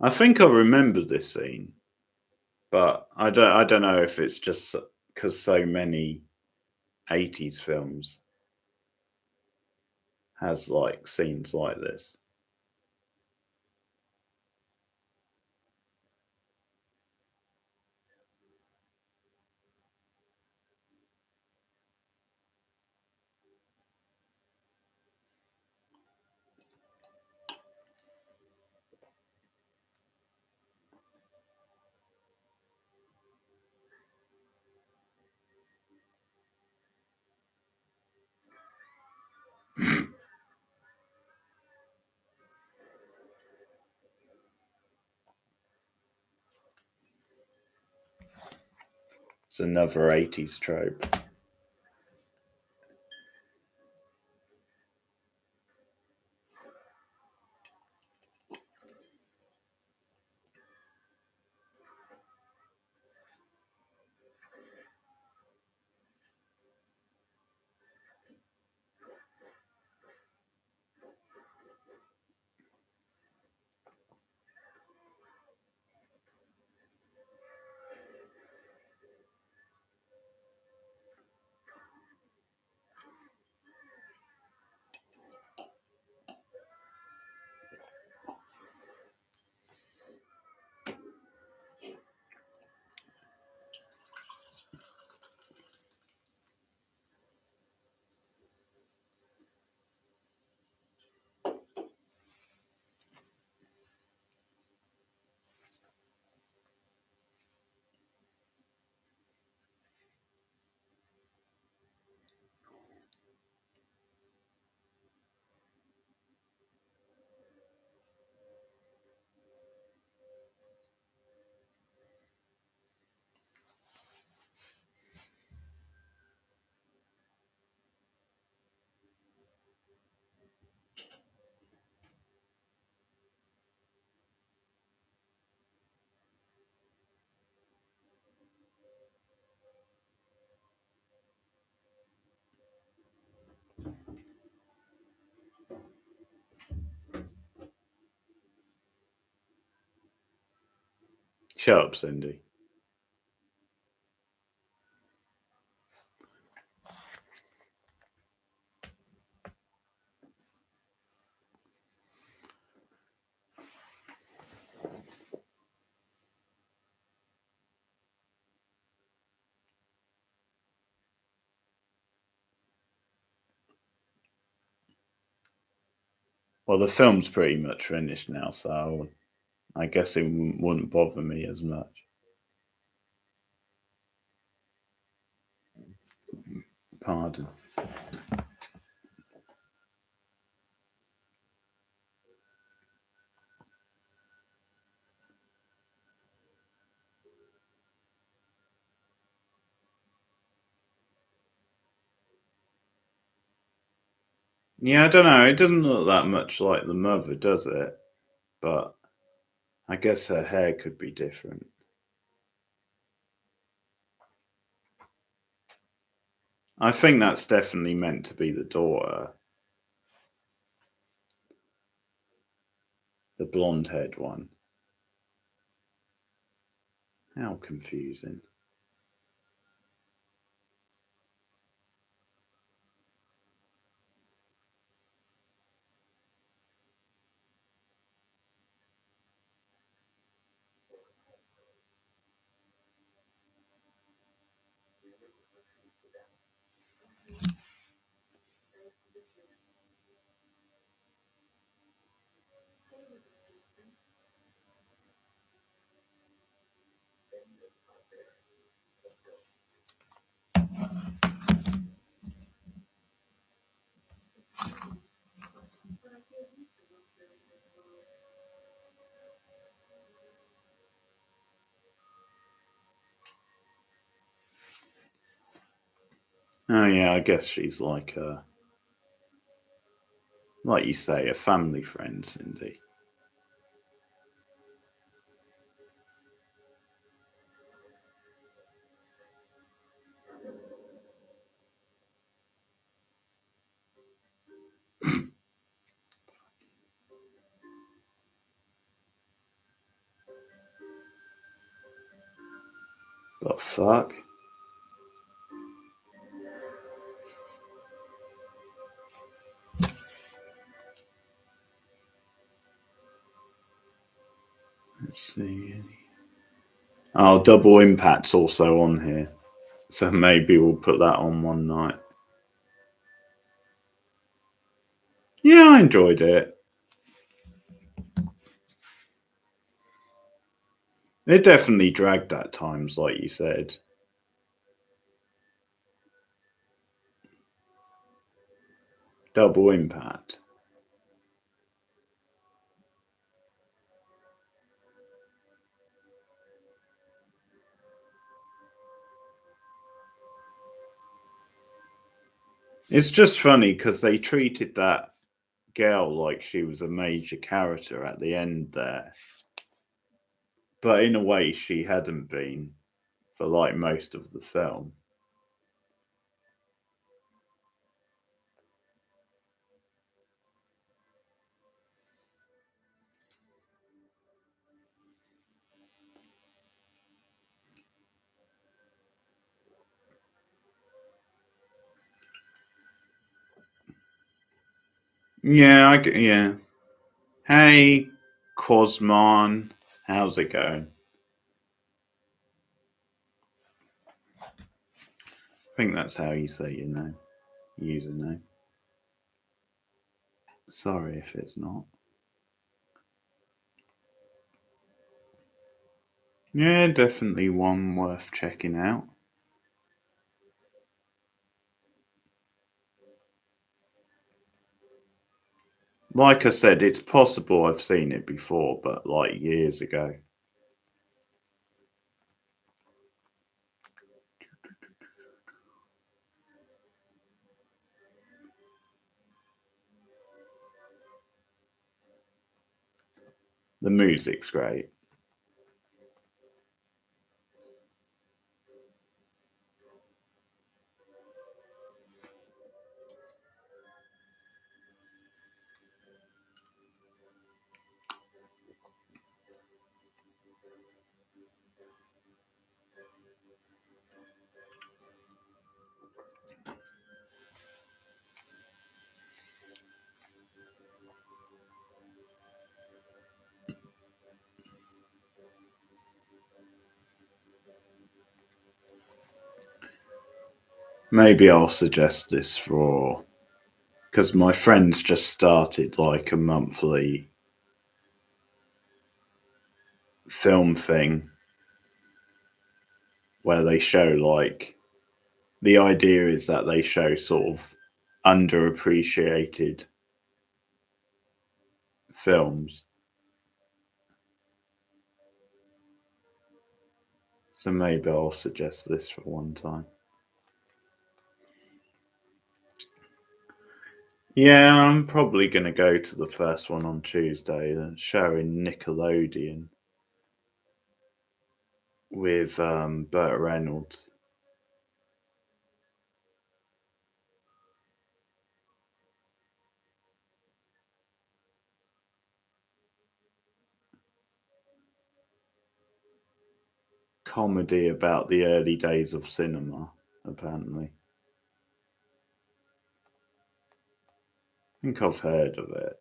I think I remember this scene, but I don't know if it's just because so many 80s films has like scenes like this. It's another 80s trope. Shut up, Cindy. Well, the film's pretty much finished now, so I guess it wouldn't bother me as much. Pardon. Yeah, I don't know. It doesn't look that much like the mother, does it? But I guess her hair could be different. I think that's definitely meant to be the daughter. The blonde-haired one. How confusing. Oh yeah, I guess she's like like you say, a family friend, Cindy. The fuck? Let's see. Oh, Double Impact's also on here. So maybe we'll put that on one night. Yeah, I enjoyed it. It definitely dragged at times, like you said. Double Impact. It's just funny because they treated that girl like she was a major character at the end there. But in a way, she hadn't been for like most of the film. Yeah. Hey, Cosmon, how's it going? I think that's how you say your name, username. Sorry if it's not. Yeah, definitely one worth checking out. Like I said, it's possible I've seen it before, but like years ago. The music's great. Maybe I'll suggest this for, because my friends just started like a monthly film thing where they show, like, the idea is that they show sort of underappreciated films. So maybe I'll suggest this for one time. Yeah, I'm probably going to go to the first one on Tuesday, showing Nickelodeon with Burt Reynolds. Comedy about the early days of cinema, apparently. I think I've heard of it.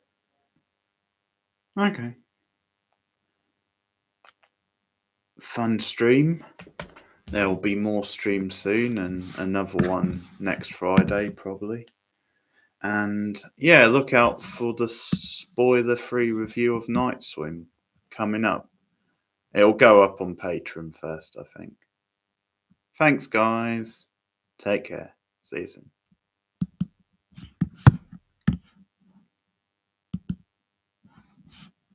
Okay. Fun stream. There'll be more streams soon, and another one next Friday, probably. And yeah, look out for the spoiler-free review of Night Swim coming up. It'll go up on Patreon first, I think. Thanks, guys. Take care. See you soon.